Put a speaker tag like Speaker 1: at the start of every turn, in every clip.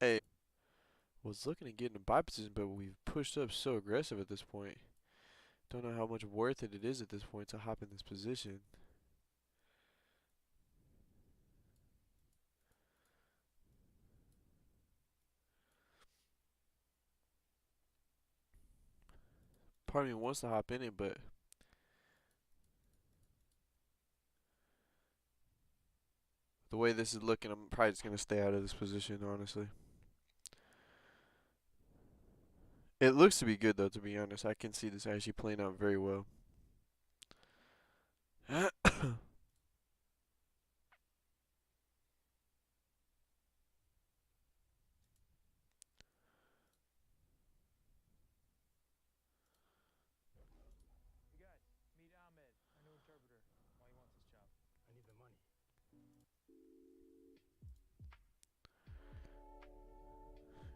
Speaker 1: Hey, was looking to get in a buy position, but we've pushed up so aggressive at this point. Don't know how much worth it is at this point to hop in this position. Part of me wants to hop in it, but the way this is looking, I'm probably just gonna stay out of this position, honestly. It looks to be good though, to be honest. I can see this actually playing out very well.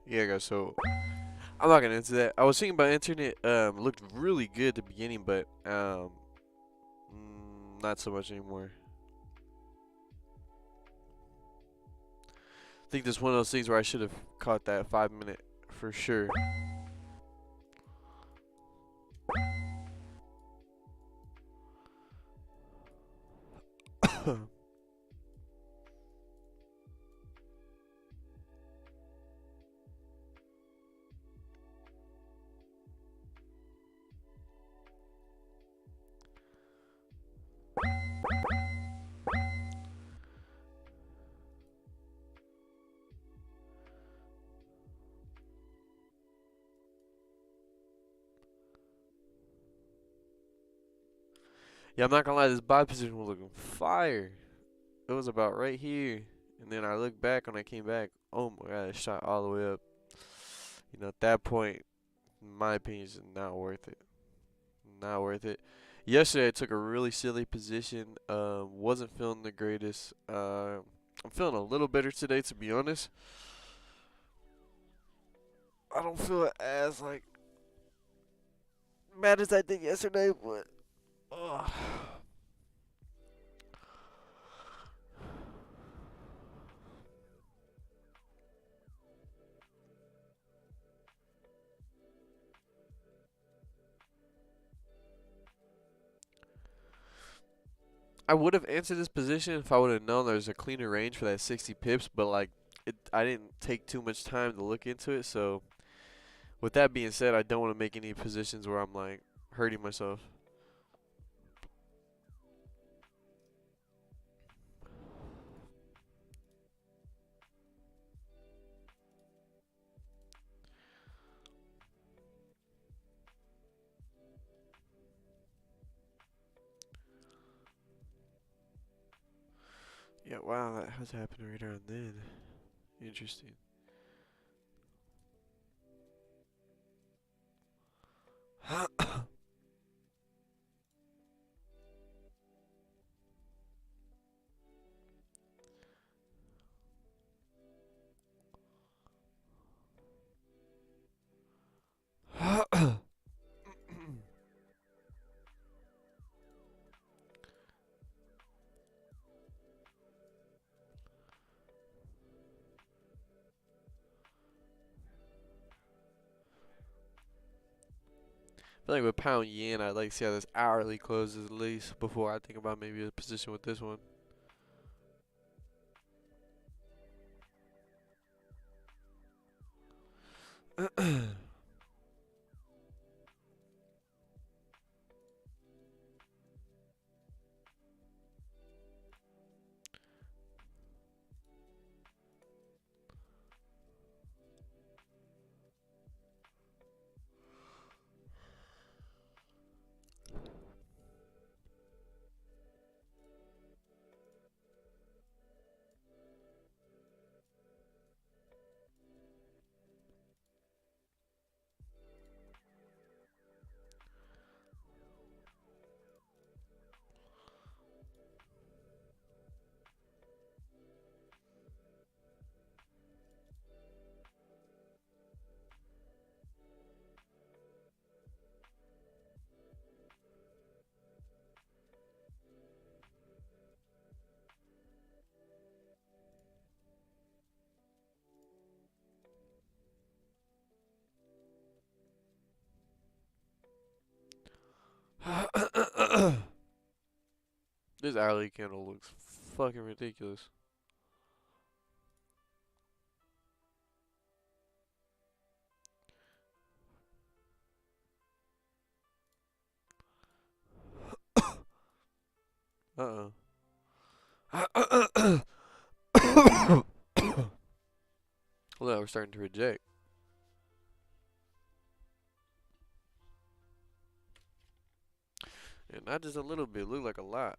Speaker 1: Yeah, guys. So I'm not gonna answer that. I was thinking about internet. Looked really good at the beginning, but not so much anymore. I think this is one of those things where I should have caught that 5 minute for sure. Yeah, I'm not gonna lie, this buy position was looking fire. It was about right here. And then I looked back when I came back. Oh my god, it shot all the way up. At that point, in my opinion, it's not worth it. Not worth it. Yesterday, I took a really silly position. Wasn't feeling the greatest. I'm feeling a little better today, to be honest. I don't feel as like bad as I did yesterday, but I would have answered this position if I would have known there's a cleaner range for that 60 pips, but like I didn't take too much time to look into it. So with that being said, I don't want to make any positions where I'm like hurting myself. Yeah, wow, that has happened right around then. Interesting. I feel like with pound yen, I'd like to see how this hourly closes at least before I think about maybe a position with this one. This hourly candle looks fucking ridiculous. Uh-oh. Well, we're starting to reject. And not just a little bit, look like a lot.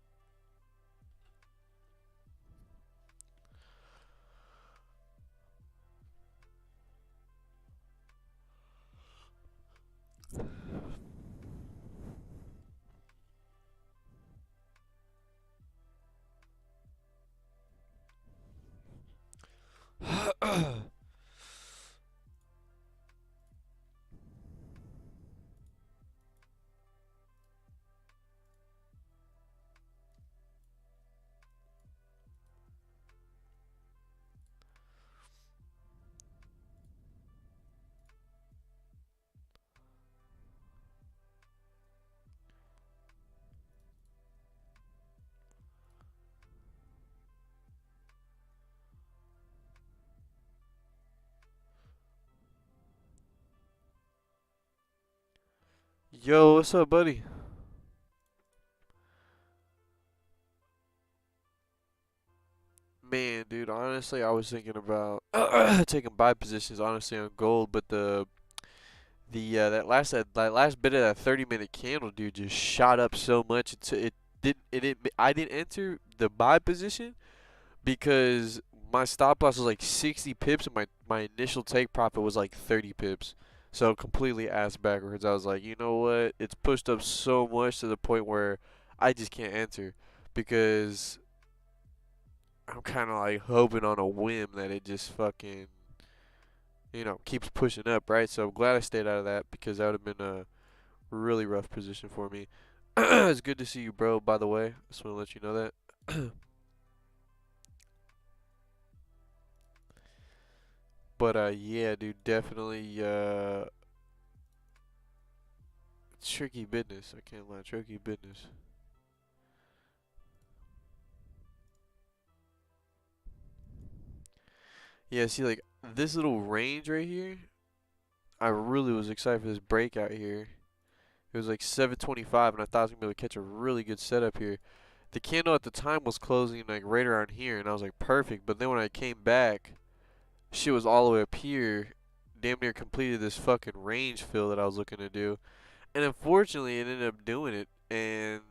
Speaker 1: Yo, what's up, buddy? Man, dude, honestly, I was thinking about taking buy positions, honestly, on gold, but that last bit of that 30-minute candle, dude, just shot up so much. It didn't I didn't enter the buy position because my stop loss was like 60 pips and my initial take profit was like 30 pips. So completely ass backwards. I was like, you know what? It's pushed up so much to the point where I just can't enter because I'm kind of like hoping on a whim that it just fucking, keeps pushing up, right? So I'm glad I stayed out of that because that would have been a really rough position for me. It's good to see you, bro, by the way. Just want to let you know that. But yeah, dude, definitely tricky business. I can't lie, tricky business. Yeah, see, like this little range right here, I really was excited for this breakout here. It was like 725, and I thought I was gonna be able to catch a really good setup here. The candle at the time was closing like right around here, and I was like perfect. But then when I came back, shit was all the way up here. Damn near completed this fucking range fill that I was looking to do. And unfortunately, it ended up doing it, and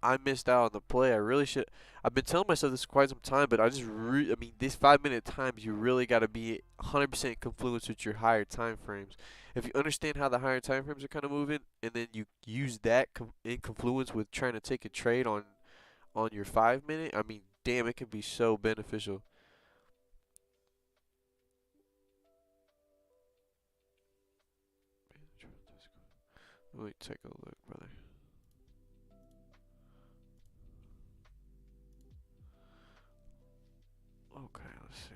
Speaker 1: I missed out on the play. I really should. I've been telling myself this for quite some time, but I mean, these 5 minute times, you really got to be 100% confluence with your higher time frames. If you understand how the higher time frames are kind of moving, and then you use that in confluence with trying to take a trade on your 5 minute, I mean, damn, it can be so beneficial. Let me take a look, brother. Okay, let's see.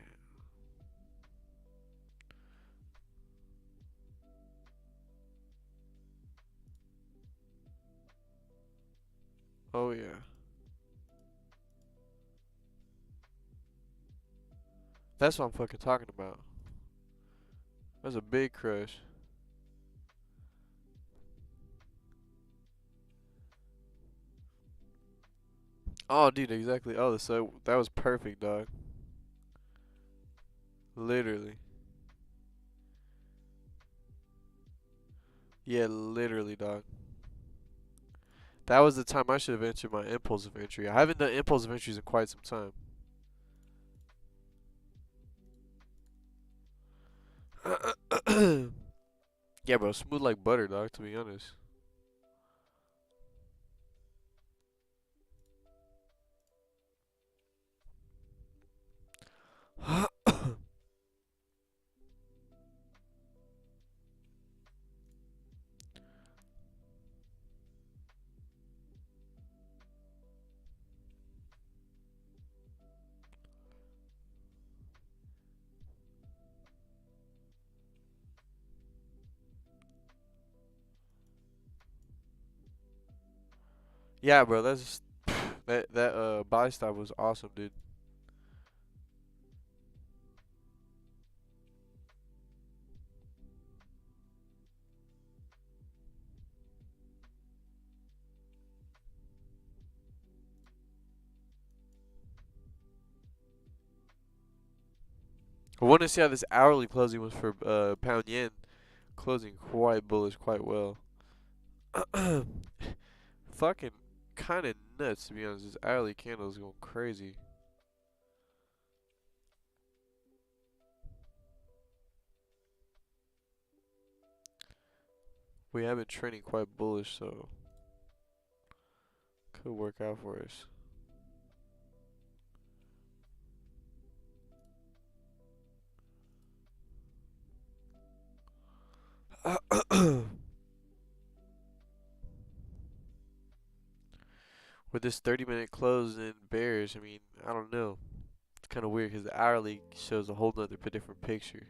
Speaker 1: Oh yeah, that's what I'm fucking talking about. That's a big crush. Oh, dude, exactly. Oh, so that was perfect, dog. Literally. Yeah, literally, dog. That was the time I should have entered my impulsive entry. I haven't done impulsive entries in quite some time. Yeah, bro, smooth like butter, dog, to be honest. Yeah, bro. That's that buy stop was awesome, dude. I want to see how this hourly closing was for pound yen. Closing quite bullish, quite well. Fucking kind of nuts to be honest. This hourly candle is going crazy. We have been trending quite bullish, so could work out for us. With this 30-minute close in bears, I mean, I don't know. It's kind of weird because the hourly shows a whole nother different picture.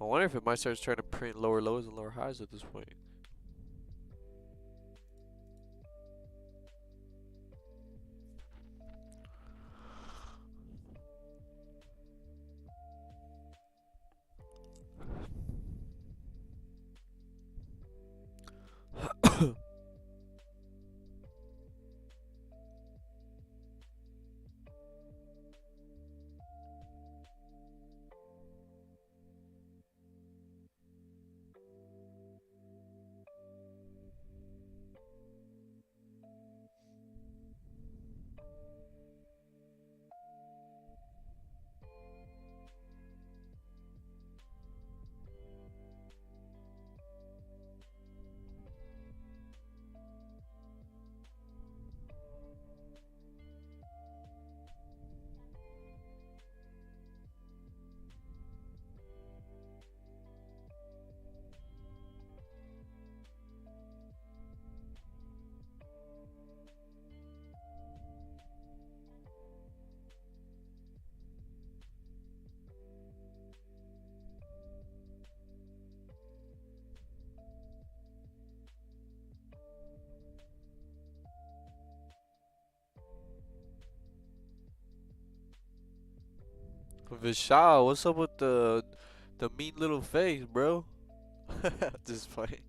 Speaker 1: I wonder if it might start trying to print lower lows and lower highs at this point. Vishal, what's up with the mean little face, bro? Just funny.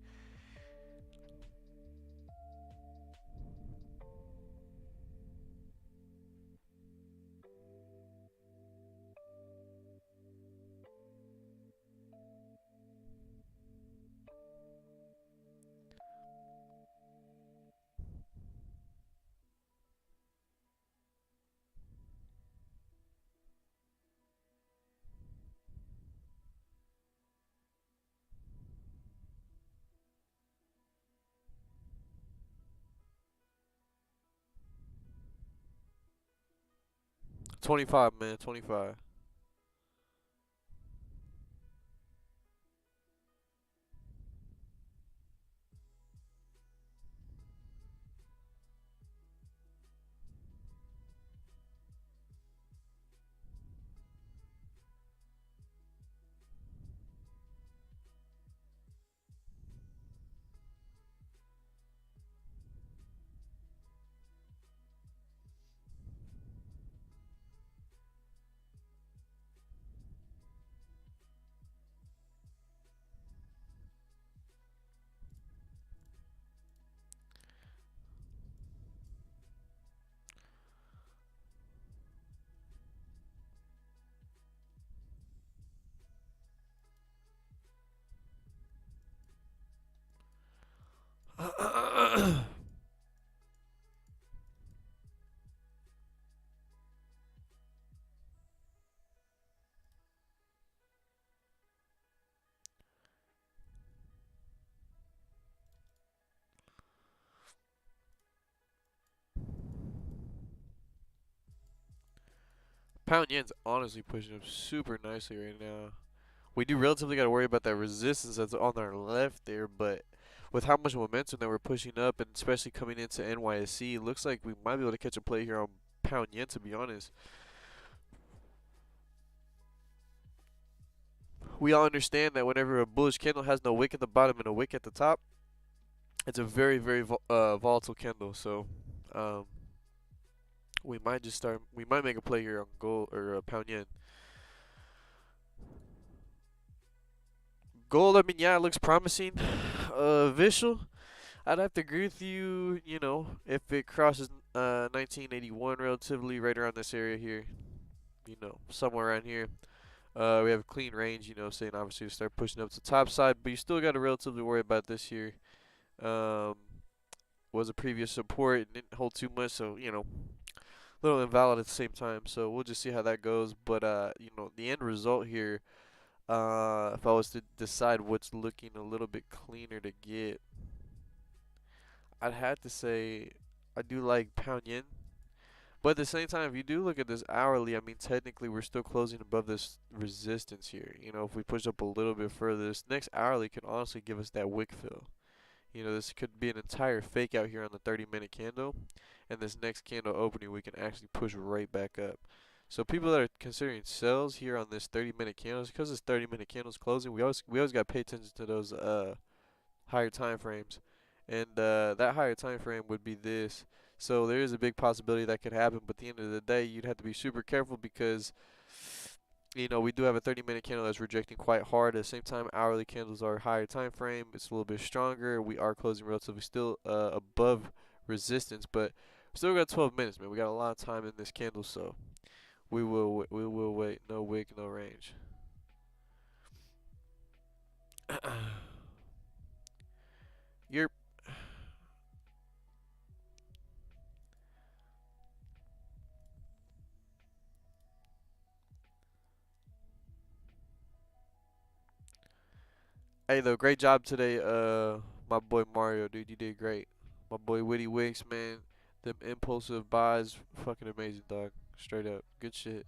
Speaker 1: 25, man. 25. Pound yen's honestly pushing up super nicely right now. We do relatively got to worry about that resistance that's on our left there, but with how much momentum that we're pushing up, and especially coming into NYSE, it looks like we might be able to catch a play here on pound yen, to be honest. We all understand that whenever a bullish candle has no wick at the bottom and a wick at the top, it's a very, very volatile candle. So um, we might make a play here on gold or pound yen. Gold, I mean, yeah, it looks promising. Visual, I'd have to agree with you. You know, if it crosses 1981 relatively right around this area here, you know, somewhere around here. We have a clean range, you know, saying obviously to start pushing up to the top side, but you still got to relatively worry about this here. Um, was a previous support and didn't hold too much, so you know, a little invalid at the same time. So we'll just see how that goes. But you know, the end result here, if I was to decide what's looking a little bit cleaner to get, I'd have to say I do like pound yen. But at the same time, if you do look at this hourly, I mean, technically we're still closing above this resistance here. You know, if we push up a little bit further, this next hourly could honestly give us that wick fill. You know, this could be an entire fake out here on the 30-minute candle, and this next candle opening we can actually push right back up. So people that are considering sells here on this 30-minute candles, because this 30-minute candles closing, we always got to pay attention to those higher time frames, and that higher time frame would be this. So there is a big possibility that could happen, but at the end of the day, you'd have to be super careful because you know we do have a 30-minute candle that's rejecting quite hard. At the same time, hourly candles are higher time frame. It's a little bit stronger. We are closing relatively still above resistance, but still got 12 minutes, man. We got a lot of time in this candle, so we will wait. No wick, no range. You're Hey though, great job today, my boy Mario, dude. You did great. My boy Witty Wicks, man. Them impulsive buys, fucking amazing, dog. Straight up, good shit.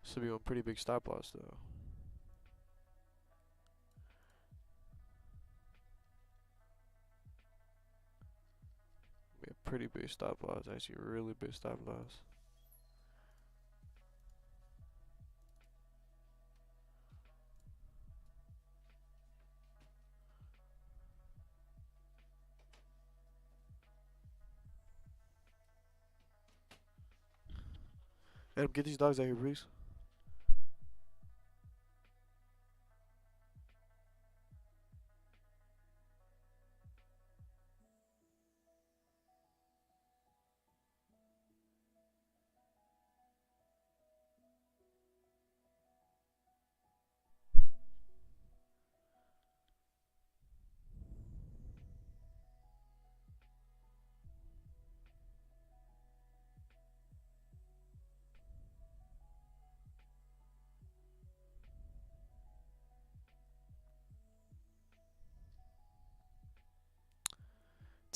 Speaker 1: Should be on pretty big stop loss though. Be a pretty big stop loss, actually, a really big stop loss. Adam, get these dogs out here, please.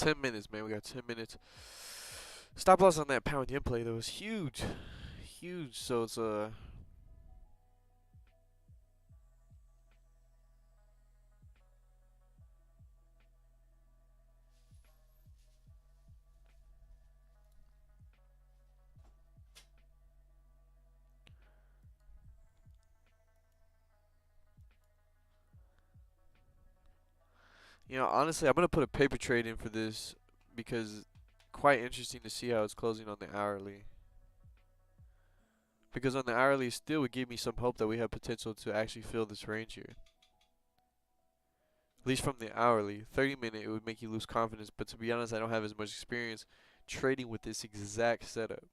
Speaker 1: 10 minutes, man. We got 10 minutes. Stop loss on that pound yen play though was huge, huge. So it's you know, honestly, I'm gonna put a paper trade in for this because quite interesting to see how it's closing on the hourly. Because on the hourly, still would give me some hope that we have potential to actually fill this range here. At least from the hourly. 30-minute, it would make you lose confidence. But to be honest, I don't have as much experience trading with this exact setup.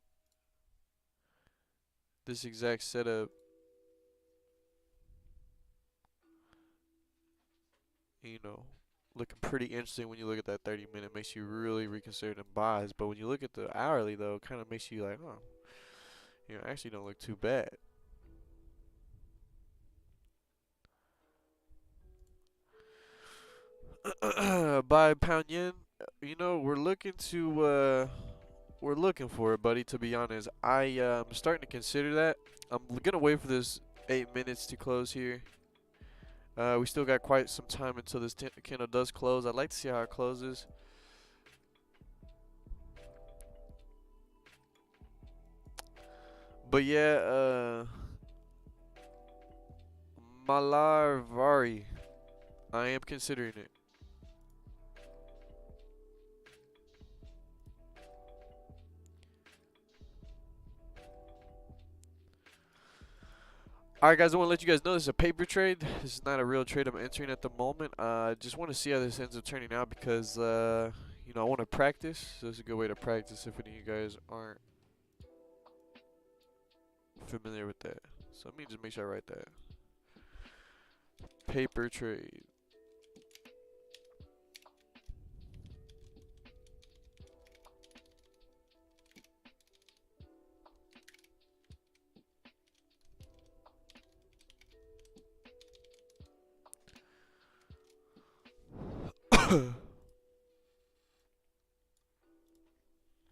Speaker 1: This exact setup, you know, looking pretty interesting when you look at that 30-minute. Makes you really reconsider them buys. But when you look at the hourly, though, it kind of makes you like, oh, you know, actually don't look too bad. Buy pound yen, you know, we're looking for it, buddy. To be honest, I'm starting to consider that. I'm gonna wait for this 8 minutes to close here. We still got quite some time until this candle does close. I'd like to see how it closes. But yeah, Malarvari, I am considering it. Alright guys, I want to let you guys know this is a paper trade. This is not a real trade I'm entering at the moment. I just want to see how this ends up turning out because, you know, I want to practice. So this is a good way to practice if any of you guys aren't familiar with that. So let me just make sure I write that. Paper trade.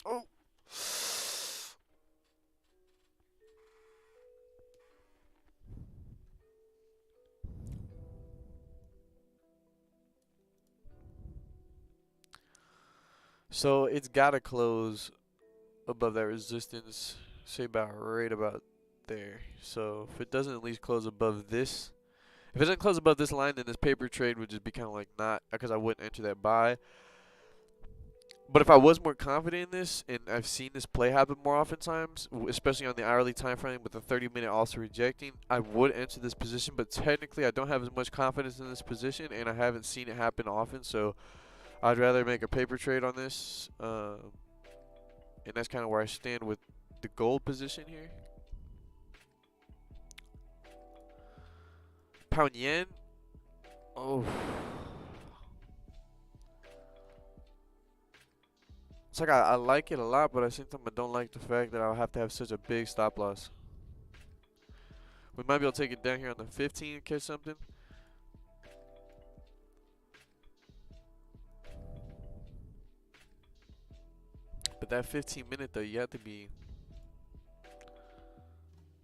Speaker 1: Oh. So it's gotta close above that resistance, say about right about there. So if it doesn't at least close above this, if it doesn't close above this line, then this paper trade would just be kind of like not, because I wouldn't enter that buy. But if I was more confident in this, and I've seen this play happen more oftentimes, especially on the hourly time frame with the 30-minute also rejecting, I would enter this position. But technically, I don't have as much confidence in this position, and I haven't seen it happen often. So I'd rather make a paper trade on this, and that's kind of where I stand with the gold position here. Pound yen. Oh. It's like I like it a lot, but at the same time I don't like the fact that I'll have to have such a big stop loss. We might be able to take it down here on the 15 and catch something. But that 15-minute though, you have to be,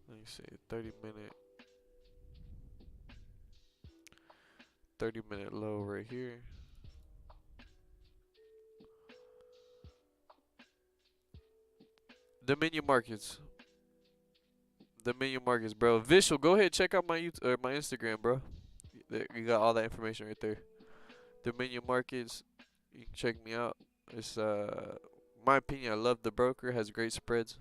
Speaker 1: let me see, 30-minute low right here. Dominion markets. Dominion markets, bro. Visual, go ahead, check out my YouTube or my Instagram, bro. There, you got all that information right there. Dominion markets. You can check me out. It's my opinion, I love the broker, has great spreads.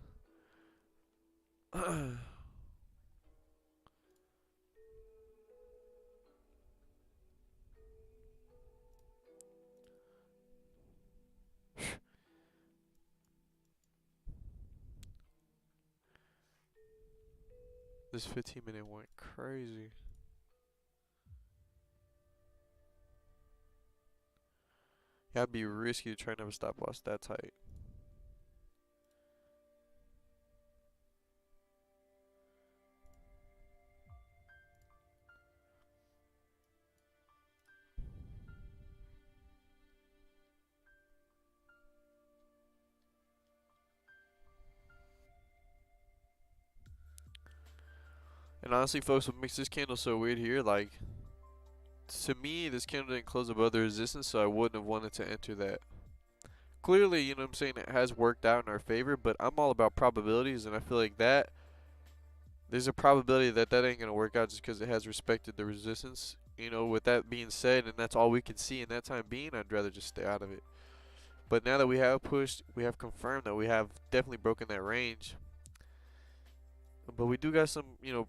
Speaker 1: This 15-minute went crazy. Yeah, it'd be risky to try and have a stop loss that tight. And honestly, folks, what makes this candle so weird here, like, to me, this candle didn't close above the resistance, so I wouldn't have wanted to enter that. Clearly, you know what I'm saying, it has worked out in our favor, but I'm all about probabilities, and I feel like that there's a probability that that ain't gonna work out just because it has respected the resistance. You know, with that being said, and that's all we can see in that time being, I'd rather just stay out of it. But now that we have pushed, we have confirmed that we have definitely broken that range. But we do got some, you know,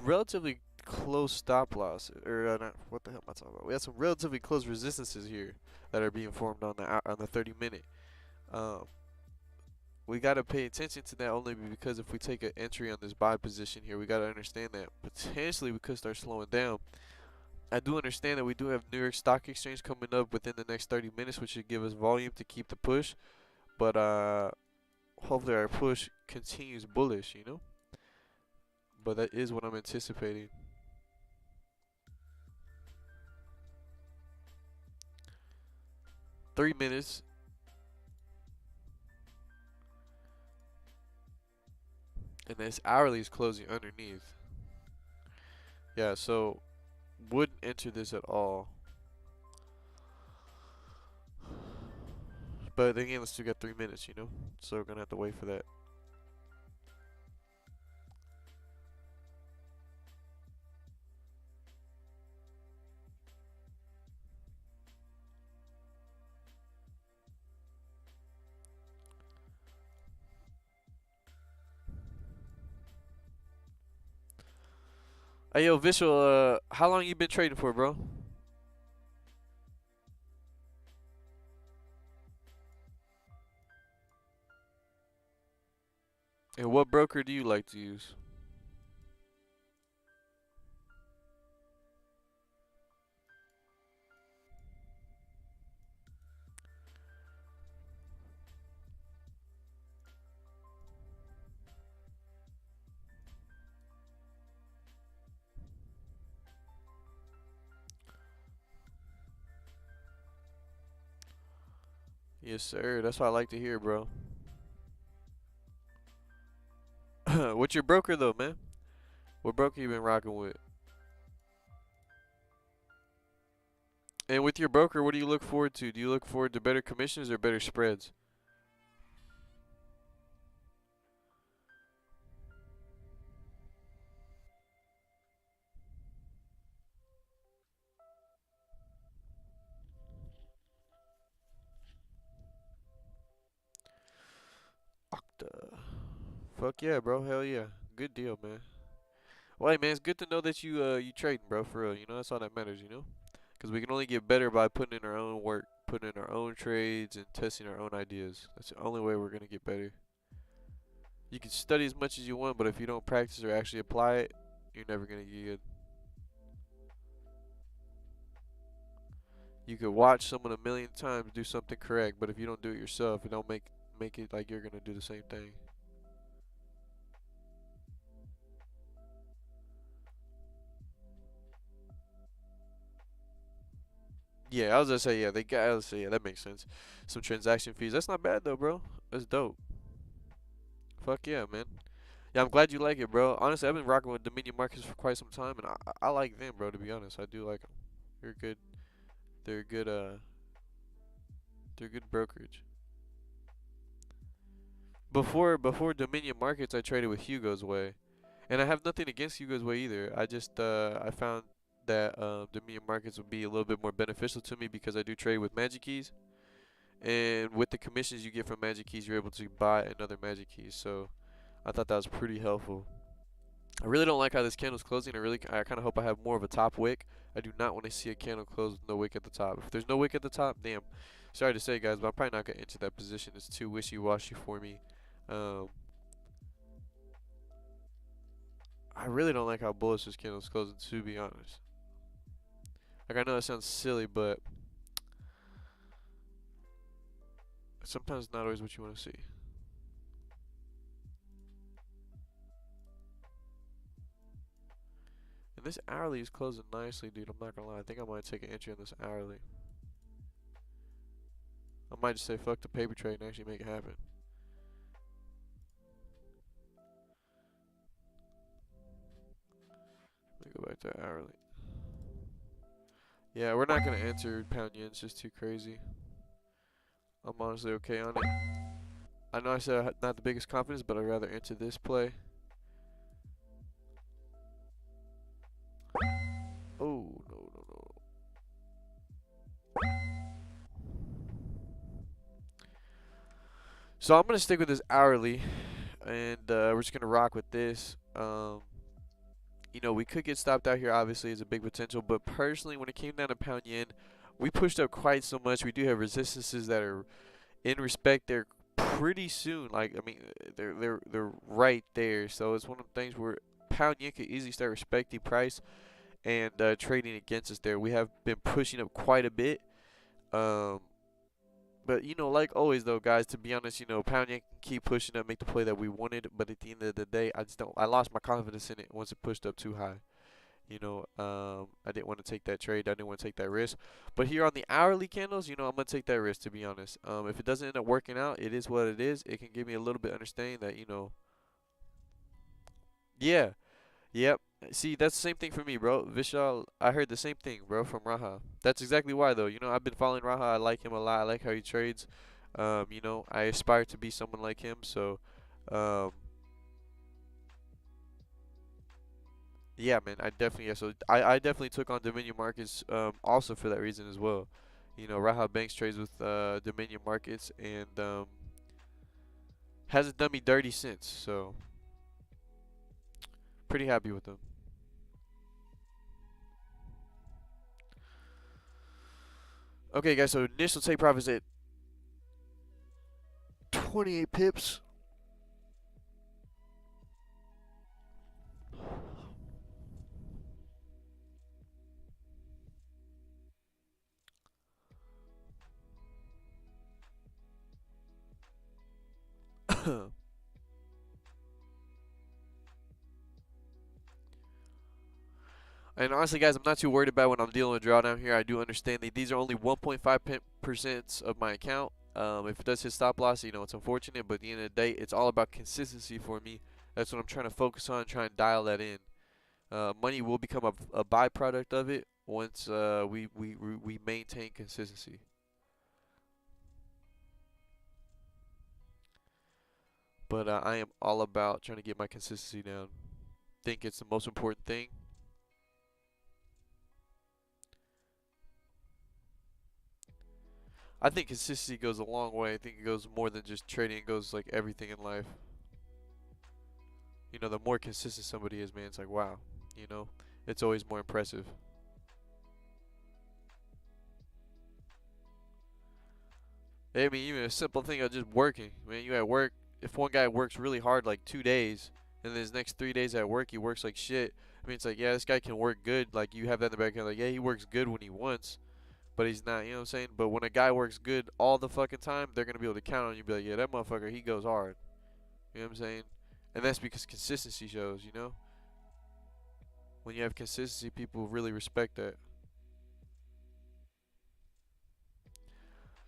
Speaker 1: relatively close stop loss, or not, what the hell am I talking about? We have some relatively close resistances here that are being formed on the 30 minute. Um, we got to pay attention to that only because if we take an entry on this buy position here, we got to understand that potentially we could start slowing down. I do understand that we do have New York Stock Exchange coming up within the next 30 minutes, which should give us volume to keep the push. But hopefully our push continues bullish, you know. But that is what I'm anticipating. Three minutes. And this hourly is closing underneath. Yeah, so wouldn't enter this at all. But again, let's still got 3 minutes, you know? So we're gonna have to wait for that. Hey yo, Visual, how long you been trading for, bro? And what broker do you like to use? Yes, sir. That's what I like to hear, bro. What's your broker though, man? What broker you been rocking with? And with your broker, what do you look forward to? Do you look forward to better commissions or better spreads? Octa. Fuck yeah, bro. Hell yeah. Good deal, man. Well, hey, man, it's good to know that you trading, bro. For real, you know that's all that matters, you know. Because we can only get better by putting in our own work, putting in our own trades, and testing our own ideas. That's the only way we're gonna get better. You can study as much as you want, but if you don't practice or actually apply it, you're never gonna get good. You could watch someone a million times do something correct, but if you don't do it yourself, it don't make it like you're gonna do the same thing. Yeah, I was gonna say yeah. I was gonna say yeah. That makes sense. Some transaction fees. That's not bad though, bro. That's dope. Fuck yeah, man. Yeah, I'm glad you like it, bro. Honestly, I've been rocking with Dominion Markets for quite some time, and I like them, bro. To be honest, I do like them. They're good. They're good. They're good brokerage. Before Dominion Markets, I traded with Hugo's Way, and I have nothing against Hugo's Way either. I just I found that Dominion Markets would be a little bit more beneficial to me because I do trade with Magic Keys, and with the commissions you get from Magic Keys, you're able to buy another Magic Keys. So I thought that was pretty helpful. I really don't like how this candle's closing. I kind of hope I have more of a top wick. I do not want to see a candle close with no wick at the top. If there's no wick at the top, damn. Sorry to say, guys, but I'm probably not gonna enter that position. It's too wishy-washy for me. Um, I really don't like how bullish this candle's closing, to be honest. Like, I know that sounds silly, but sometimes not always what you want to see. And this hourly is closing nicely, dude. I'm not gonna lie. I think I might take an entry on this hourly. I might just say fuck the paper trade and actually make it happen. go back to hourly. Yeah, we're not gonna enter pound yen. It's just too crazy. I'm honestly okay on it. I know I said I had not the biggest confidence, but I'd rather enter this play. Oh, no, no, no. So I'm going to stick with this hourly, and we're just going to rock with this. You know, we could get stopped out here, obviously, is a big potential, but personally, when it came down to pound yen, we pushed up quite so much. We do have resistances that are in respect there pretty soon. Like, I mean, they're right there. So it's one of the things where pound yen could easily start respecting price and trading against us there. We have been pushing up quite a bit. Um, but you know, like always though, guys, to be honest, you know, pound yen can keep pushing up, make the play that we wanted, but at the end of the day, I just don't. I lost my confidence in it once it pushed up too high. You know, I didn't want to take that trade. I didn't want to take that risk. But here on the hourly candles, you know, I'm gonna take that risk to be honest. If it doesn't end up working out, it is what it is. It can give me a little bit of understanding that you know, yeah, yep. See, that's the same thing for me, bro. Vishal, I heard the same thing, bro, from Raha. That's exactly why, though. You know, I've been following Raha. I like him a lot. I like how he trades. You know, I aspire to be someone like him. So, um, yeah, man, I definitely, yeah. So I definitely took on Dominion Markets, also for that reason as well. You know, Raha Banks trades with Dominion Markets and hasn't done me dirty since. So, pretty happy with him. Okay, guys. So initial take profits at 28 pips. And honestly, guys, I'm not too worried about when I'm dealing with drawdown here. I do understand that these are only 1.5% of my account. If it does hit stop loss, you know, it's unfortunate, but at the end of the day, it's all about consistency for me. That's what I'm trying to focus on, trying to dial that in. Money will become a byproduct of it once we maintain consistency. But I am all about trying to get my consistency down. Think it's the most important thing. I think consistency goes a long way. I think it goes more than just trading. It goes like everything in life. You know, the more consistent somebody is, man, it's like, wow, you know, it's always more impressive. I mean, even a simple thing of just working, man, you at work, if one guy works really hard like 2 days, and then his next 3 days at work, he works like shit, I mean, it's like, yeah, this guy can work good, like, you have that in the back end, like, yeah, he works good when he wants, but he's not, you know what I'm saying? But when a guy works good all the fucking time, they're going to be able to count on you, be like, yeah, that motherfucker, he goes hard, you know what I'm saying? And that's because consistency shows, you know? When you have consistency, people really respect that.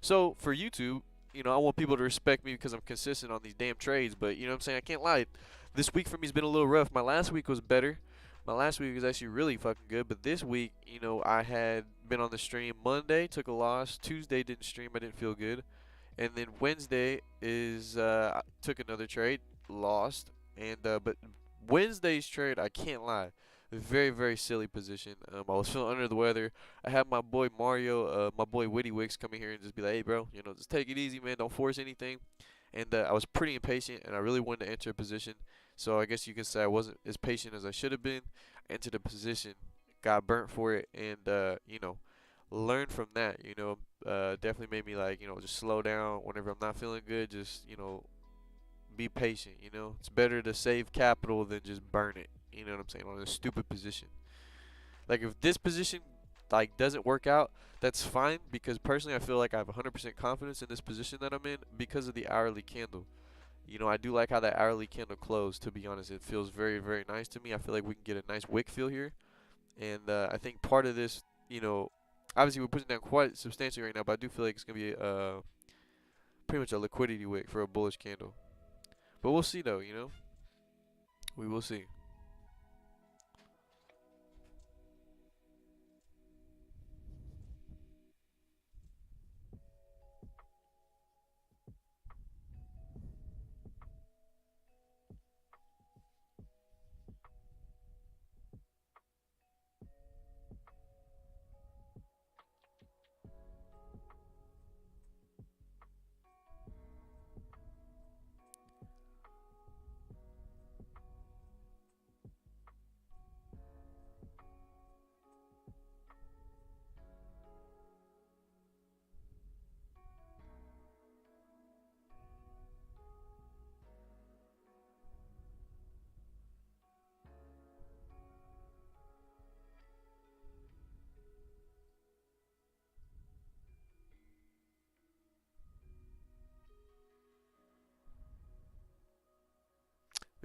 Speaker 1: So for YouTube, you know, I want people to respect me because I'm consistent on these damn trades. But you know what I'm saying? I can't lie. This week for me has been a little rough. My last week was better. My last week was actually really fucking good. But this week, you know, I had been on the stream Monday, took a loss. Tuesday didn't stream. I didn't feel good. And then Wednesday is I took another trade, lost. And but Wednesday's trade, I can't lie, very very silly position. I was feeling under the weather. I had my boy Mario, my boy Witty Wicks come in here and just be like, hey bro, you know, just take it easy, man. Don't force anything. And I was pretty impatient, and I really wanted to enter a position. So I guess you could say I wasn't as patient as I should have been. Entered a position, got burnt for it, and you know, learned from that. You know, definitely made me like, you know, just slow down whenever I'm not feeling good. Just, you know, be patient. You know, it's better to save capital than just burn it. You know what I'm saying? On a stupid position. Like if this position like doesn't work out, that's fine because personally I feel like I have 100% confidence in this position that I'm in because of the hourly candle. You know, I do like how that hourly candle closed. To be honest, it feels very very nice to me. I feel like we can get a nice wick feel here, and I think part of this, you know, obviously we're pushing down quite substantially right now, but I do feel like it's gonna be pretty much a liquidity wick for a bullish candle. But we'll see though. You know, we will see.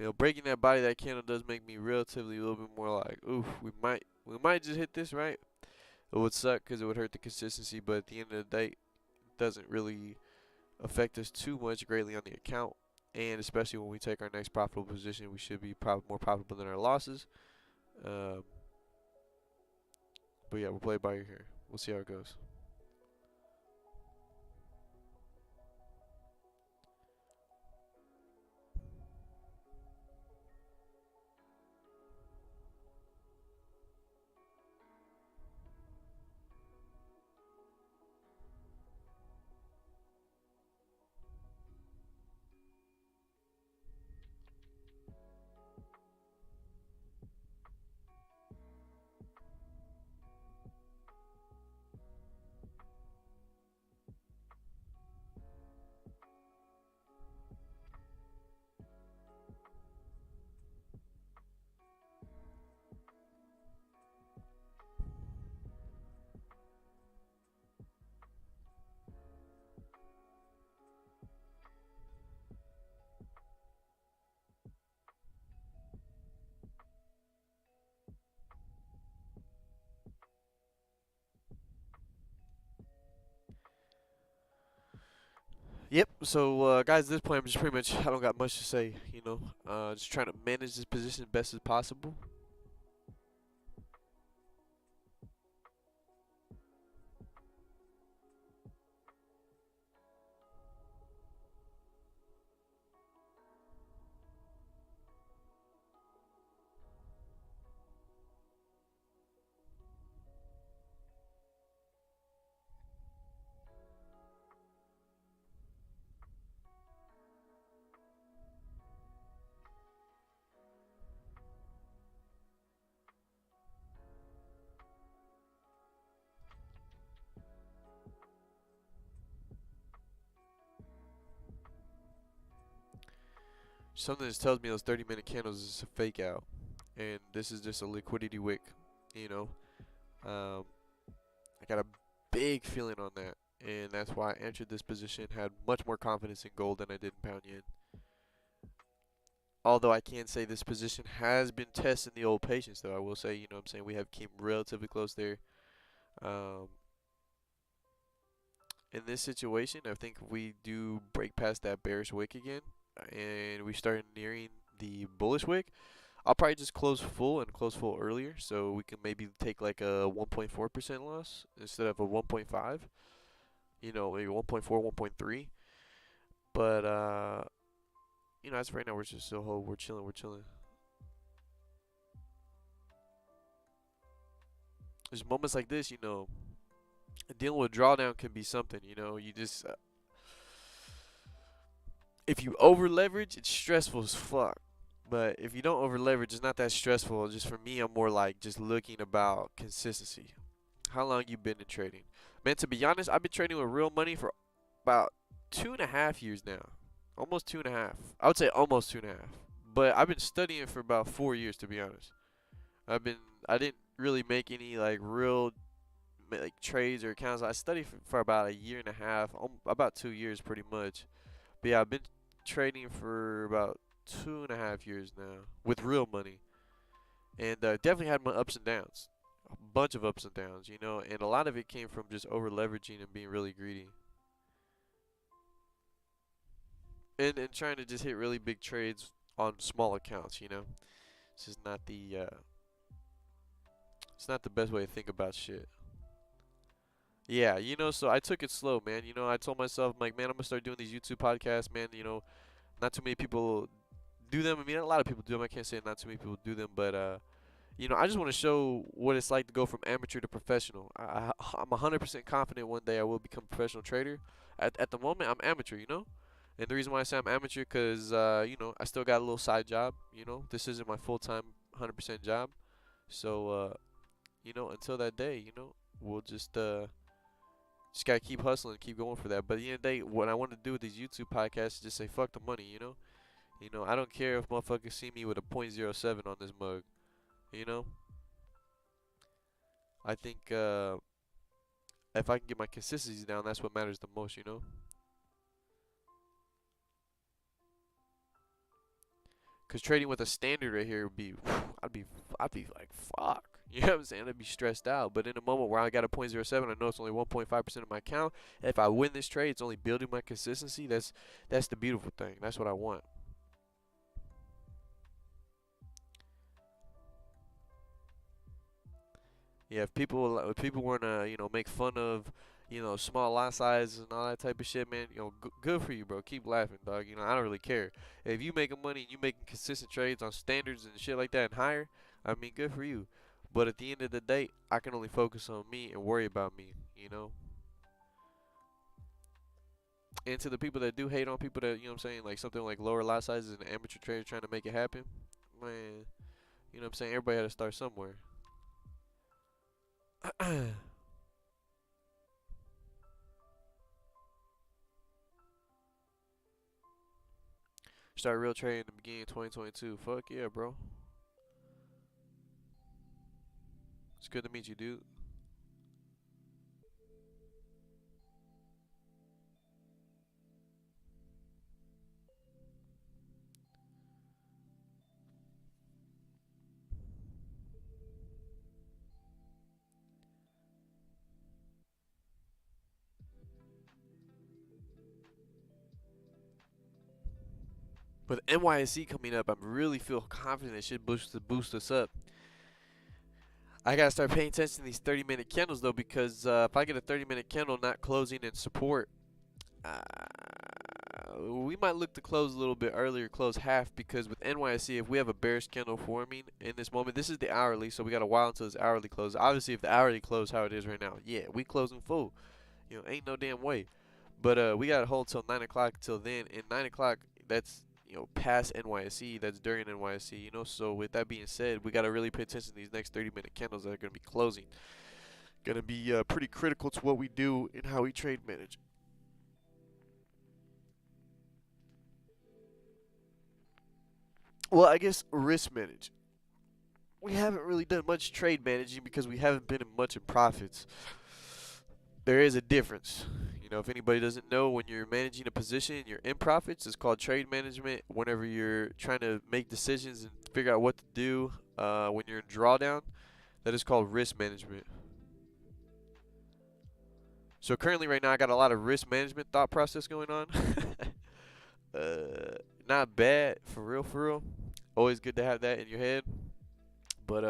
Speaker 1: You know, breaking that body, that candle does make me relatively a little bit more like, oof, we might just hit this, right? It would suck because it would hurt the consistency, but at the end of the day, it doesn't really affect us too much greatly on the account. And especially when we take our next profitable position, we should be more profitable than our losses. Um, but yeah, we'll play it by ear here. We'll see how it goes. Yep. So, guys, at this point, I'm just pretty much, I don't got much to say, you know. Just trying to manage this position as best as possible. Something just tells me those 30-minute candles is a fake out, and this is just a liquidity wick, you know. Um, I got a big feeling on that, and that's why I entered this position, had much more confidence in gold than I did in pound yen. Although I can say this position has been testing the old patience, though I will say, you know what I'm saying, we have came relatively close there. Um, in this situation, I think if we do break past that bearish wick again, and we start nearing the bullish wick, I'll probably just close full and close full earlier, so we can maybe take like a 1.4% loss instead of a 1.5. You know, maybe 1.4, 1.3. But you know, as of right now, we're just still we're chilling, we're chilling. There's moments like this, you know, dealing with drawdown can be something. You know, you just if you over leverage, it's stressful as fuck. But if you don't over leverage, it's not that stressful. Just for me, I'm more like just looking about consistency. How long you been in trading? Man, to be honest, I've been trading with real money for about 2.5 years now. Almost 2.5. I would say almost 2.5. But I've been studying for about 4 years, to be honest. I've been I didn't really make any like real like trades or accounts. I studied for about a year and a half, about 2 years pretty much. But yeah, I've been trading for about 2.5 years now with real money, and definitely had my ups and downs, a bunch of ups and downs, you know, and a lot of it came from just over leveraging and being really greedy, and trying to just hit really big trades on small accounts, you know. It's just not the it's not the best way to think about shit. Yeah, you know, so I took it slow, man. You know, I told myself, like, man, I'm gonna start doing these YouTube podcasts, man. You know, not too many people do them. I mean, a lot of people do them. I can't say not too many people do them, but you know, I just want to show what it's like to go from amateur to professional. I'm 100% confident one day I will become a professional trader. At the moment, I'm amateur, you know, and the reason why I say I'm amateur, cause you know, I still got a little side job. You know, this isn't my full-time 100% job, so you know, until that day, you know, we'll just gotta keep hustling, keep going for that. But at the end of the day, what I want to do with these YouTube podcasts is just say fuck the money, you know. You know, I don't care if motherfuckers see me with a .07 on this mug. You know, I think if I can get my consistency down, that's what matters the most. You know, Cause trading with a standard right here would be, I'd be like, fuck. You know what I'm saying? I'd be stressed out. But in a moment where I got a .07, I know it's only 1.5% of my account. If I win this trade, it's only building my consistency. That's the beautiful thing. That's what I want. Yeah, if people want to, make fun of, small lot sizes and all that type of shit, man, good for you, bro. Keep laughing, dog. I don't really care. If you making money and you making consistent trades on standards and shit like that and higher, I mean, good for you. But at the end of the day, I can only focus on me and worry about me, you know? And to the people that do hate on people that, what I'm saying, like something like lower lot sizes and amateur traders trying to make it happen, man, what I'm saying? Everybody had to start somewhere. Start real trading in the beginning of 2022. Fuck yeah, bro. It's good to meet you, dude. With NYSE coming up, I really feel confident it should boost us up. I gotta start paying attention to these 30-minute candles though, because if I get a 30-minute candle not closing in support, we might look to close a little bit earlier, close half, because with NYSE, if we have a bearish candle forming in this moment, this is the hourly, so we got a while until this hourly closes. Obviously, if the hourly close how it is right now, yeah, we closing full. Ain't no damn way. But we gotta hold till 9 o'clock. Till then, and 9 o'clock, that's past NYSE. That's during NYSE. So with that being said, we gotta really pay attention to these next 30-minute candles that are gonna be closing. Gonna be pretty critical to what we do and how we trade manage. Well, I guess risk manage. We haven't really done much trade managing because we haven't been much in profits. There is a difference. If anybody doesn't know, when you're managing a position and you're in profits, it's called trade management. Whenever you're trying to make decisions and figure out what to do when you're in drawdown, that is called risk management. So currently right now I got a lot of risk management thought process going on. Not bad, for real, for real. Always good to have that in your head. But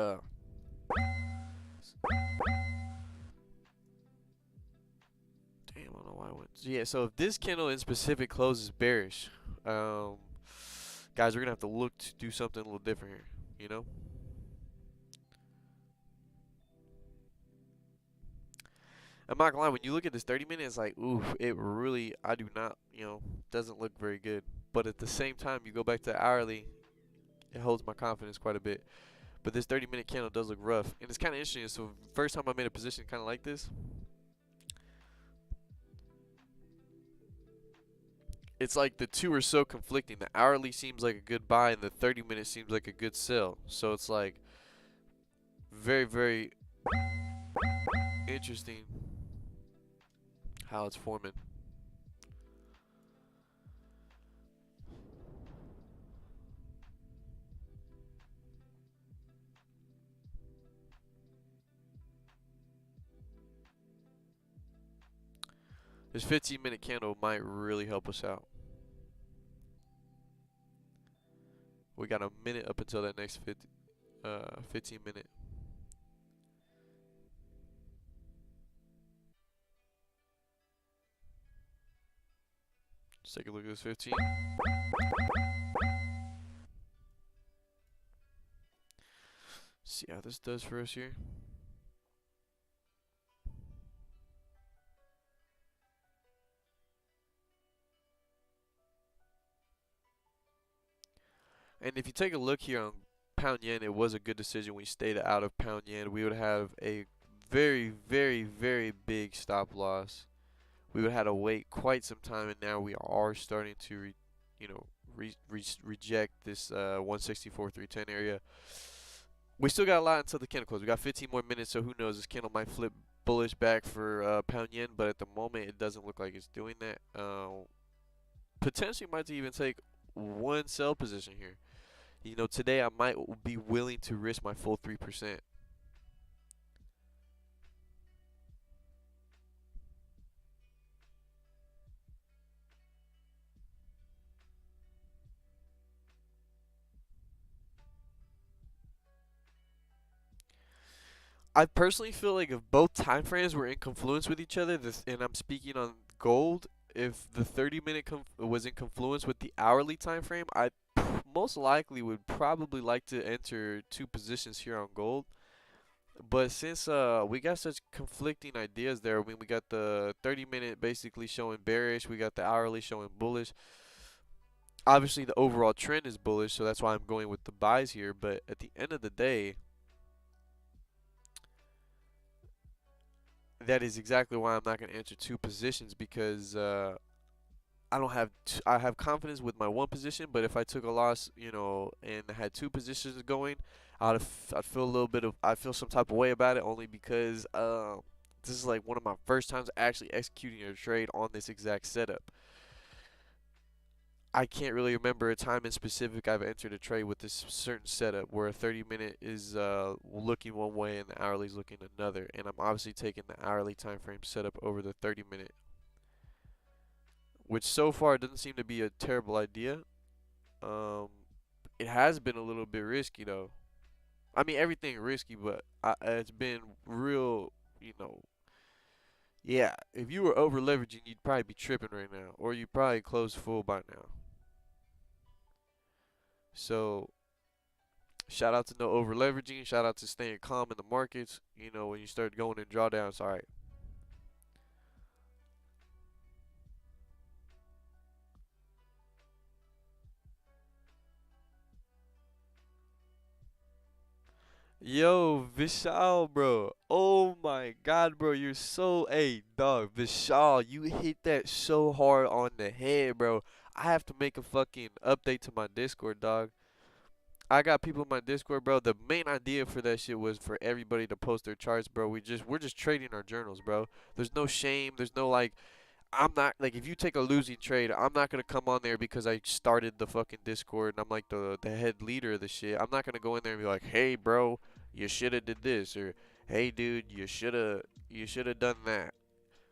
Speaker 1: damn, I don't know why I went. Yeah, so if this candle in specific closes bearish, guys, we're gonna have to look to do something a little different here. I'm not gonna lie, when you look at this 30 minutes, it's like, ooh, it really, I do not, doesn't look very good. But at the same time, you go back to hourly, it holds my confidence quite a bit. But this 30-minute candle does look rough. And it's kind of interesting. So, first time I made a position kind of like this, it's like the two are so conflicting. The hourly seems like a good buy, and the 30-minute seems like a good sell. So, it's like very, very interesting how it's forming. This 15-minute candle might really help us out. We got a minute up until that next 15 minute. Let's take a look at this 15. See how this does for us here. And if you take a look here on pound yen, it was a good decision. We stayed out of pound yen. We would have a very, very, very big stop loss. We would have to wait quite some time, and now we are starting to, reject this 164.310 area. We still got a lot until the candle close. We got 15 more minutes, so who knows? This candle might flip bullish back for pound yen, but at the moment, it doesn't look like it's doing that. Potentially might even take one sell position here. You know, today I might be willing to risk my full 3%. I personally feel like if both time frames were in confluence with each other, and I'm speaking on gold, if the 30-minute was in confluence with the hourly time frame, I most likely would probably like to enter two positions here on gold. But since we got such conflicting ideas there, I mean we got the 30-minute basically showing bearish, we got the hourly showing bullish. Obviously the overall trend is bullish, so that's why I'm going with the buys here, but at the end of the day, that is exactly why I'm not going to enter two positions because I don't have I have confidence with my one position, but if I took a loss, you know, and had two positions going, I'd feel a little bit of I feel some type of way about it only because this is like one of my first times actually executing a trade on this exact setup. I can't really remember a time in specific I've entered a trade with this certain setup where a 30-minute is looking one way and the hourly is looking another, and I'm obviously taking the hourly time frame setup over the 30-minute, which so far doesn't seem to be a terrible idea. Um, it has been a little bit risky though. I mean everything risky, but it's been real, you know. Yeah, if you were over leveraging, you'd probably be tripping right now, or you'd probably close full by now. So shout out to no over leveraging. Shout out to staying calm in the markets. You know, when you start going in drawdowns, all right. Yo, Vishal, bro. Oh my God, bro. You're so, hey, dog. Vishal, you hit that so hard on the head, bro. I have to make a fucking update to my Discord, dog. I got people in my Discord, bro. The main idea for that shit was for everybody to post their charts, bro. We're just trading our journals, bro. There's no shame. There's no like I'm not like if you take a losing trade, I'm not gonna come on there because I started the fucking Discord and I'm like the head leader of the shit. I'm not gonna go in there and be like, hey bro, you shoulda did this, or hey dude, you shoulda done that.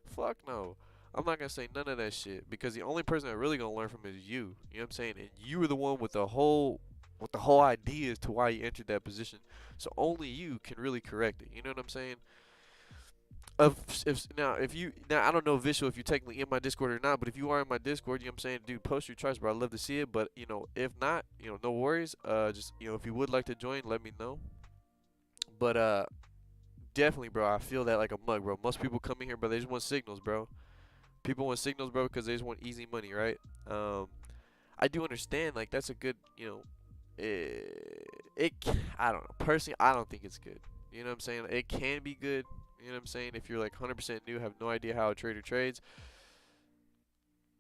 Speaker 1: Fuck no. I'm not gonna say none of that shit because the only person that really gonna learn from it is you. You know what I'm saying? And you were the one with the whole idea as to why you entered that position. So only you can really correct it. You know what I'm saying? If you now I don't know visual if you're technically in my Discord or not, but if you are in my Discord, you know what I'm saying, dude, post your charts, bro. I'd love to see it. But you know, if not, you know, no worries. Just you know, if you would like to join, let me know. But definitely, bro. I feel that like a mug, bro. Most people come in here, but they just want signals, bro. People want signals, bro, because they just want easy money, right? I do understand, like that's a good, you know, I don't know. Personally, I don't think it's good. You know what I'm saying? It can be good. You know what I'm saying? If you're like 100% new, have no idea how a trader trades.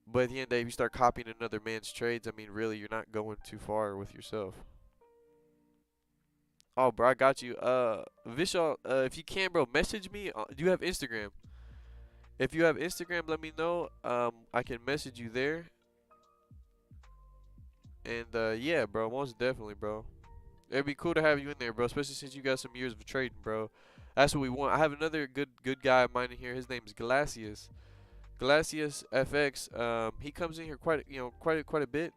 Speaker 1: But at the end of the day, if you start copying another man's trades, I mean, really, you're not going too far with yourself. Oh, bro, I got you. Vishal, if you can, bro, message me. Do you have Instagram? If you have Instagram, let me know. I can message you there. And yeah, bro, most definitely, bro. It'd be cool to have you in there, bro, especially since you got some years of trading, bro. That's what we want. I have another good guy of mine in here. His name is Glacius. Glacius FX. He comes in here quite a bit.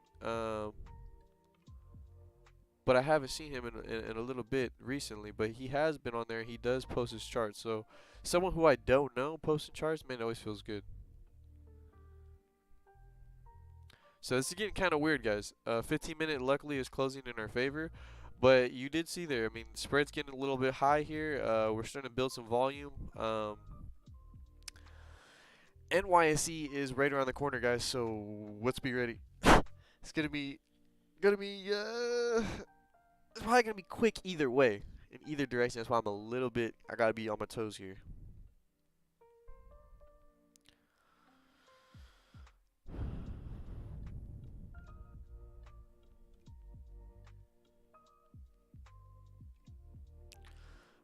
Speaker 1: But I haven't seen him in a little bit recently. But he has been on there. He does post his charts. So someone who I don't know posting charts, man, always feels good. So this is getting kind of weird, guys. 15-minute luckily is closing in our favor. But you did see there, I mean, spread's getting a little bit high here. We're starting to build some volume. NYSE is right around the corner, guys. So let's be ready. It's it's probably gonna be quick either way, in either direction. That's why I gotta be on my toes here.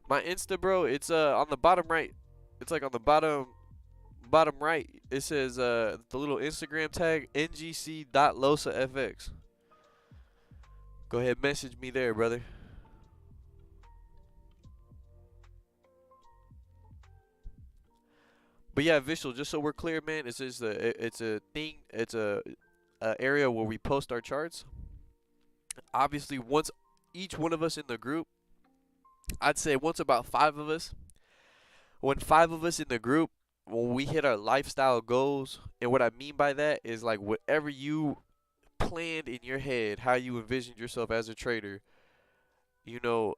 Speaker 1: My Insta, bro, it's on the bottom right. It's like on the bottom right. It says the little Instagram tag ngc.losafx. Go ahead, message me there, brother. But yeah, Visual, just so we're clear, man, it's a thing, it's a area where we post our charts. Obviously, once each one of us in the group, I'd say once about 5 of us, when 5 of us in the group, when we hit our lifestyle goals, and what I mean by that is like whatever you planned in your head, how you envisioned yourself as a trader, you know,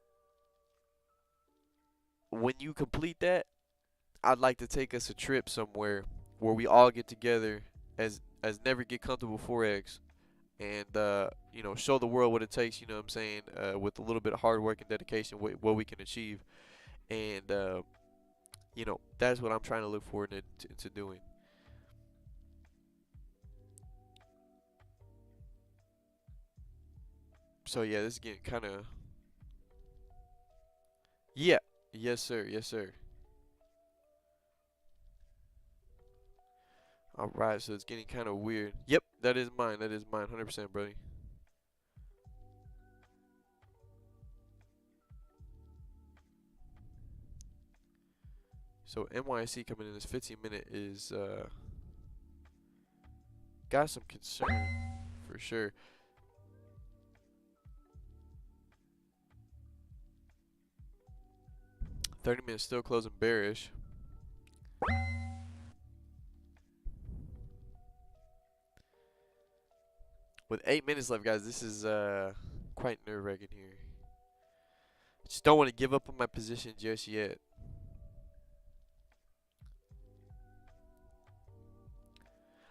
Speaker 1: when you complete that, I'd like to take us a trip somewhere where we all get together as Never Get Comfortable Forex and show the world what it takes, you know what I'm saying, with a little bit of hard work and dedication, what we can achieve. And that's what I'm trying to look forward to doing. So yeah, this is getting kind of, yeah, yes sir, yes sir. All right, so it's getting kind of weird. Yep, that is mine. That is mine, 100%, buddy. So NYC coming in this 15-minute is got some concern for sure. 30 minutes still closing bearish. With 8 minutes left, guys, this is quite nerve-wracking here. Just don't want to give up on my position just yet.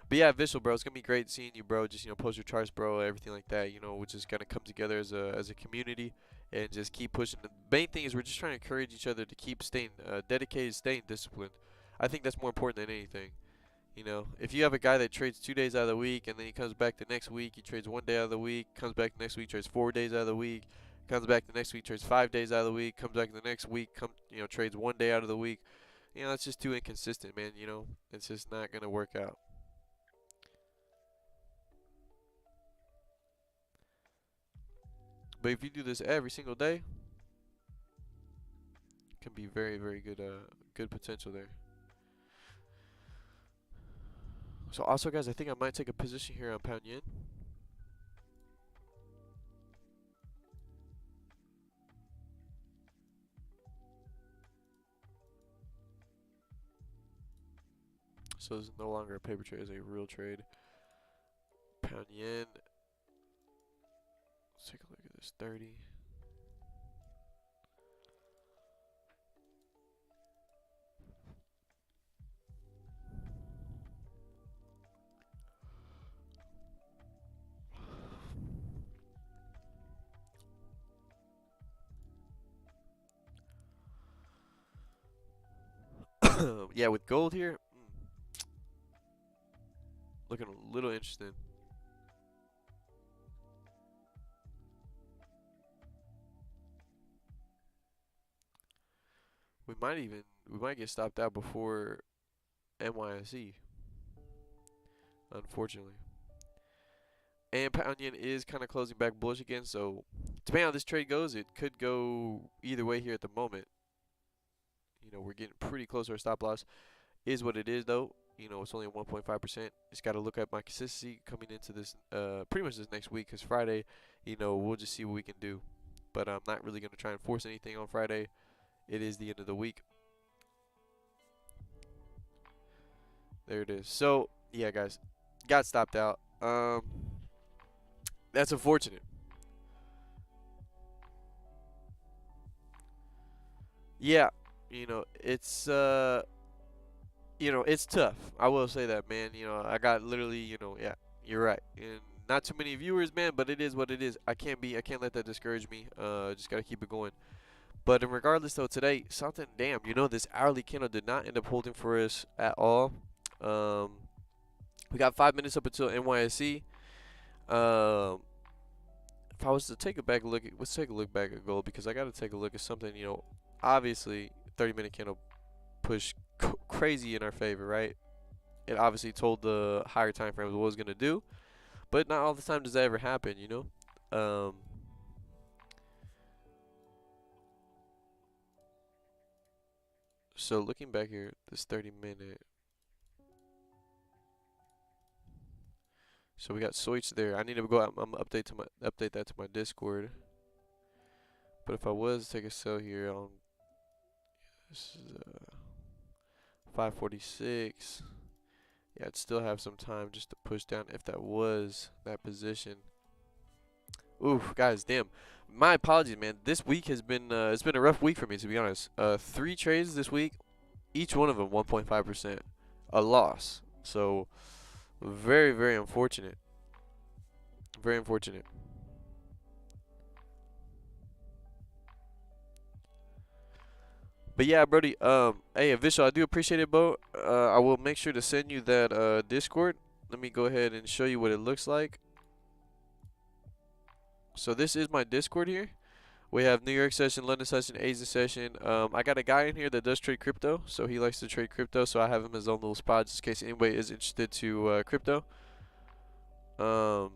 Speaker 1: But yeah, Visual, bro, it's gonna be great seeing you, bro. Just post your charts, bro, everything like that. We're just gonna come together as a community and just keep pushing. The main thing is we're just trying to encourage each other to keep staying dedicated, staying disciplined. I think that's more important than anything. If you have a guy that trades 2 days out of the week and then he comes back the next week, he trades 1 day out of the week, comes back the next week, trades 4 days out of the week, comes back the next week, trades 5 days out of the week, comes back the next week, trades 1 day out of the week. That's just too inconsistent, man. It's just not gonna work out. But if you do this every single day, it can be very, very good potential there. So also, guys, I think I might take a position here on pound yen. So this is no longer a paper trade, it's a real trade. Pound yen. Let's take a look at this 30. Yeah, with gold here, looking a little interesting. We might get stopped out before NYSE, unfortunately. And pound yen is kind of closing back bullish again, so depending on how this trade goes, it could go either way here at the moment. We're getting pretty close to our stop loss. Is what it is, though. It's only at 1.5%. Just got to look at my consistency coming into this, pretty much this next week, because Friday, we'll just see what we can do. But I'm not really going to try and force anything on Friday. It is the end of the week. There it is. So, yeah, guys, got stopped out. That's unfortunate. Yeah, it's it's tough. I will say that, man. I got literally, yeah, you're right. And not too many viewers, man, but it is what it is. I can't let that discourage me. Just gotta keep it going. But regardless, though, today something, damn, this hourly candle did not end up holding for us at all. We got 5 minutes up until NYSE. If I was to take a back look, let's take a look back at gold, because I got to take a look at something. Obviously, 30-minute candle push crazy in our favor, right? It obviously told the higher time frames what it was gonna do, but not all the time does that ever happen, So looking back here, this 30-minute. So we got switch there. I need to go out. I'm gonna update that to my Discord. But if I was to take a sell here on this is 546, yeah, I'd still have some time just to push down if that was that position. Oof, guys, damn. My apologies, man. This week has been it's been a rough week for me, to be honest. 3 trades this week, each one of them 1.5%, a loss. So very, very unfortunate. Very unfortunate. But yeah, Brody. Hey, Vishal, I do appreciate it, bro. I will make sure to send you that Discord. Let me go ahead and show you what it looks like. So this is my Discord here. We have New York session, London session, Asia session. I got a guy in here that does trade crypto, so he likes to trade crypto. So I have him as his own little spot, just in case anybody is interested to crypto. But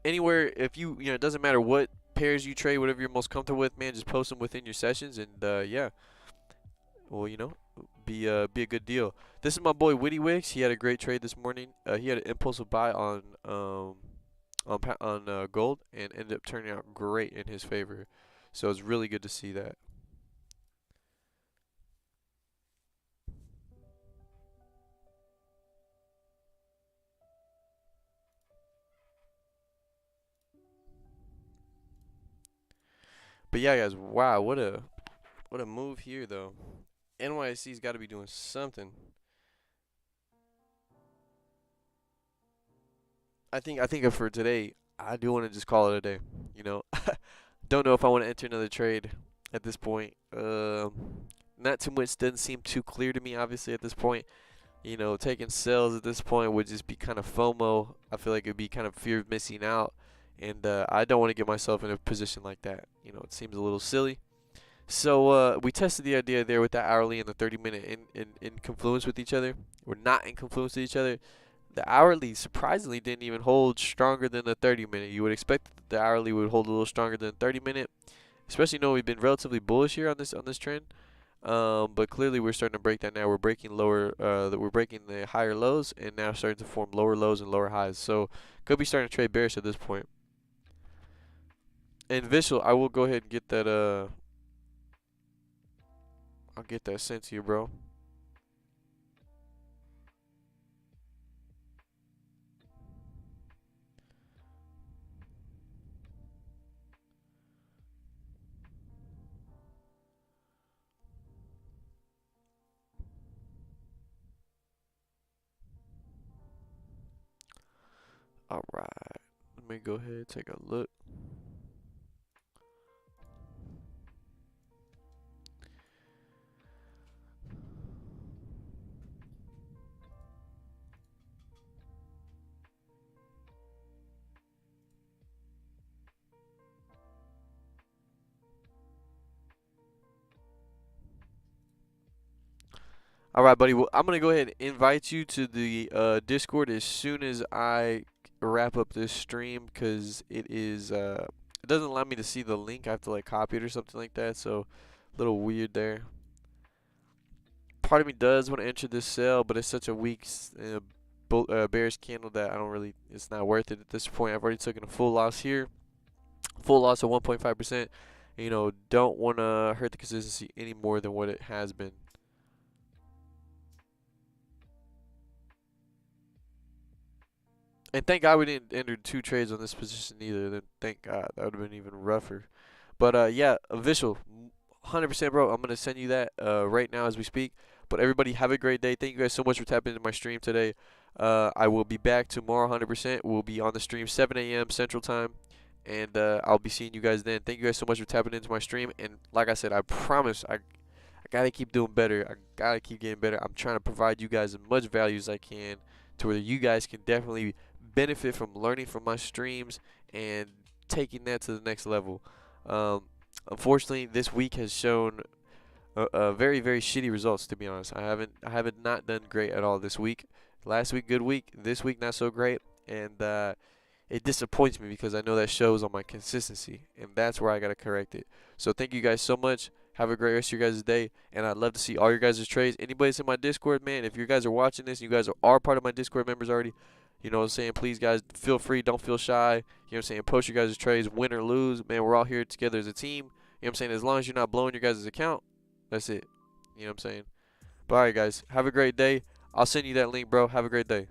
Speaker 1: anywhere, if you know, it doesn't matter what pairs you trade, whatever you're most comfortable with, man, just post them within your sessions, and yeah, well, you know, be a good deal. This is my boy Witty Wicks. He had a great trade this morning. He had an impulsive buy on gold and ended up turning out great in his favor. So it's really good to see that. But yeah, guys, wow, what a move here though. NYSC's got to be doing something. I think for today, I do want to just call it a day. You know, don't know if I want to enter another trade at this point. Not too much doesn't seem too clear to me. Obviously, at this point, you know, taking sales at this point would just be kind of FOMO. I feel like it'd be kind of fear of missing out, and I don't want to get myself in a position like that. You know, it seems a little silly. So we tested the idea there with that hourly and the 30-minute in confluence with each other. We're not in confluence with each other. The hourly surprisingly didn't even hold stronger than the 30-minute. You would expect that the hourly would hold a little stronger than the 30-minute, especially knowing we've been relatively bullish here on this trend. But clearly we're starting to break that now. We're breaking we're breaking the higher lows and now starting to form lower lows and lower highs. So could be starting to trade bearish at this point. And Vishal, I will go ahead and get that I'll get that sent to you, bro. All right. Let me go ahead and take a look. All right, buddy. Well, I'm gonna go ahead and invite you to the Discord as soon as I wrap up this stream, because it doesn't allow me to see the link. I have to like copy it or something like that. So a little weird there. Part of me does want to enter this sell, but it's such a weak bearish candle that I don't really. It's not worth it at this point. I've already taken a full loss here. Full loss of 1.5%. You know, don't want to hurt the consistency any more than what it has been. And thank God we didn't enter 2 trades on this position either. Then thank God, that would have been even rougher. But yeah, Visual, 100%, bro. I'm gonna send you that right now as we speak. But everybody, have a great day. Thank you guys so much for tapping into my stream today. I will be back tomorrow, 100%. We'll be on the stream 7 a.m. Central Time, and I'll be seeing you guys then. Thank you guys so much for tapping into my stream. And like I said, I promise I gotta keep doing better. I gotta keep getting better. I'm trying to provide you guys as much value as I can, to where you guys can definitely benefit from learning from my streams and taking that to the next level. Unfortunately, this week has shown very, very shitty results. To be honest, I haven't not done great at all this week. Last week, good week. This week, not so great, and it disappoints me because I know that shows on my consistency, and that's where I gotta correct it. So thank you guys so much. Have a great rest of your guys' day, and I'd love to see all your guys' trades. Anybody that's in my Discord, man, if you guys are watching this, you guys are part of my Discord members already, you know what I'm saying, please, guys, feel free, don't feel shy, you know what I'm saying, post your guys' trades, win or lose, man, we're all here together as a team, you know what I'm saying, as long as you're not blowing your guys' account, that's it, you know what I'm saying. But alright, guys, have a great day. I'll send you that link, bro. Have a great day.